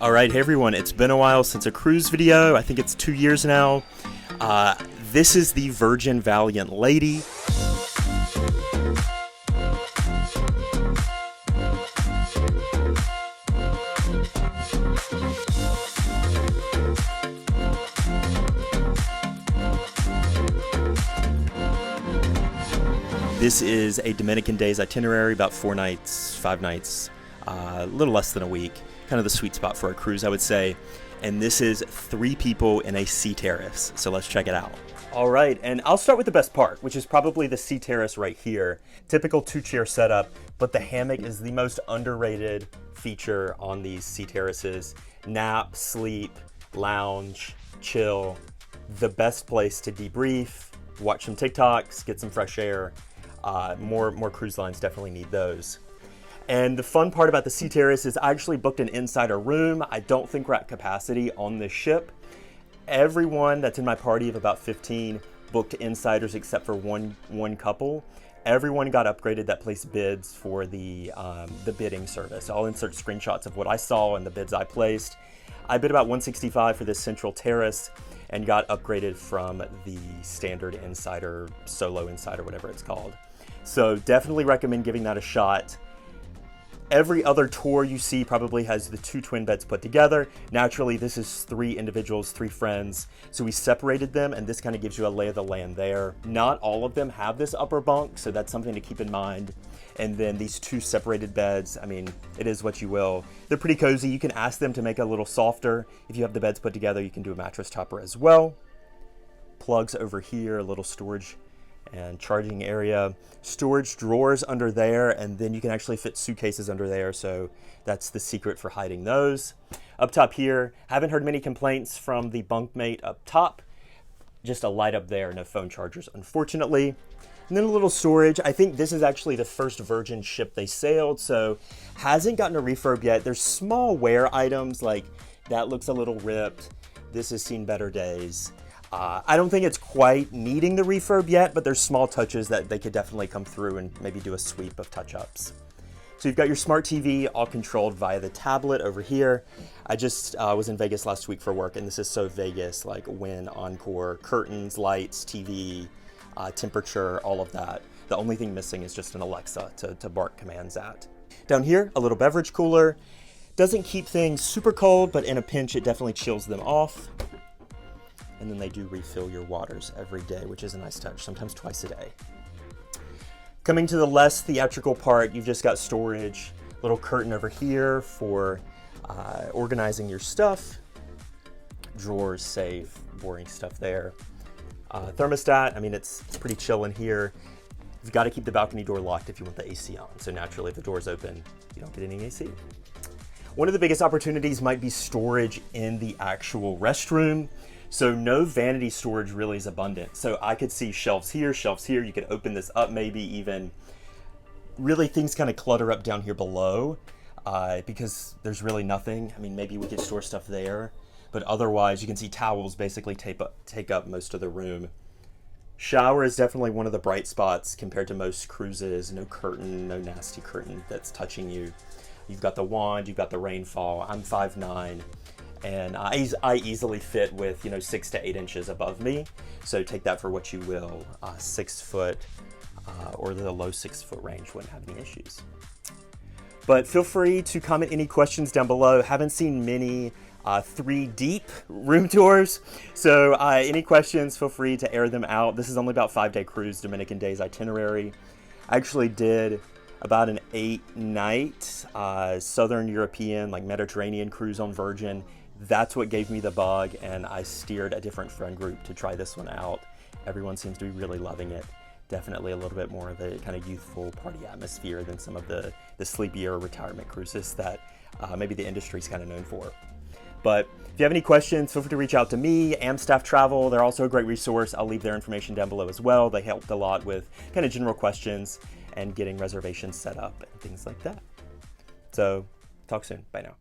Alright, hey everyone, it's been a while since a cruise video. I think it's 2 years now. This is the Virgin Valiant Lady. This is a Dominican Daze itinerary, about 4 nights, 5 nights, a little less than a week. Kind of the sweet spot for a cruise, I would say. And this is 3 people in a sea terrace. So let's check it out. All right, and I'll start with the best part, which is probably the sea terrace right here. Typical 2-chair setup, but the hammock is the most underrated feature on these sea terraces. Nap, sleep, lounge, chill. The best place to debrief, watch some TikToks, get some fresh air. More cruise lines definitely need those. And the fun part about the sea terrace is I actually booked an insider room. I don't think we're at capacity on this ship. Everyone that's in my party of about 15 booked insiders except for one couple. Everyone got upgraded that placed bids for the bidding service. I'll insert screenshots of what I saw and the bids I placed. I bid about $165 for this central terrace and got upgraded from the standard insider, solo insider, whatever it's called. So definitely recommend giving that a shot. Every other tour you see probably has the 2 twin beds put together. Naturally, this is 3 individuals, 3 friends. So we separated them, and this kind of gives you a lay of the land there. Not all of them have this upper bunk, so that's something to keep in mind. And then these 2 separated beds, I mean, it is what you will. They're pretty cozy. You can ask them to make it a little softer. If you have the beds put together, you can do a mattress topper as well. Plugs over here, a little storage and charging area, storage drawers under there, and then you can actually fit suitcases under there, so that's the secret for hiding those. Up top here, haven't heard many complaints from the bunkmate up top. Just a light up there, no phone chargers, unfortunately. And then a little storage. I think this is actually the first Virgin ship they sailed, so hasn't gotten a refurb yet. There's small wear items, like that looks a little ripped. This has seen better days. I don't think it's quite needing the refurb yet, but there's small touches that they could definitely come through and maybe do a sweep of touch-ups. So you've got your smart TV all controlled via the tablet over here. I just was in Vegas last week for work, and this is so Vegas, like Win, Encore, curtains, lights, TV, temperature, all of that. The only thing missing is just an Alexa to bark commands at. Down here, a little beverage cooler. Doesn't keep things super cold, but in a pinch, it definitely chills them off. And then they do refill your waters every day, which is a nice touch, sometimes twice a day. Coming to the less theatrical part, you've just got storage, little curtain over here for organizing your stuff, drawers, safe, boring stuff there. Thermostat, I mean, it's pretty chill in here. You've got to keep the balcony door locked if you want the AC on. So naturally, if the door's open, you don't get any AC. One of the biggest opportunities might be storage in the actual restroom. So no vanity storage really is abundant. So I could see shelves here. You could open this up, maybe even. Really things kind of clutter up down here below because there's really nothing. I mean, maybe we could store stuff there, but otherwise you can see towels basically take up most of the room. Shower is definitely one of the bright spots compared to most cruises. No curtain, no nasty curtain that's touching you. You've got the wand, you've got the rainfall. I'm 5'9". And I easily fit with 6 to 8 inches above me, so take that for what you will. 6 foot or the low 6 foot range wouldn't have any issues. But feel free to comment any questions down below. Haven't seen many 3 deep room tours, so any questions, feel free to air them out. This is only about 5-day cruise, Dominican Daze itinerary. I actually did about an 8-night Southern European, like Mediterranean cruise on Virgin. That's what gave me the bug, and I steered a different friend group to try this one out. Everyone seems to be really loving it. Definitely a little bit more of a kind of youthful party atmosphere than some of the sleepier retirement cruises that maybe the industry's kind of known for. But if you have any questions, feel free to reach out to me, Amstaff Travel. They're also a great resource. I'll leave their information down below as well. They helped a lot with kind of general questions and getting reservations set up and things like that. So talk soon. Bye now.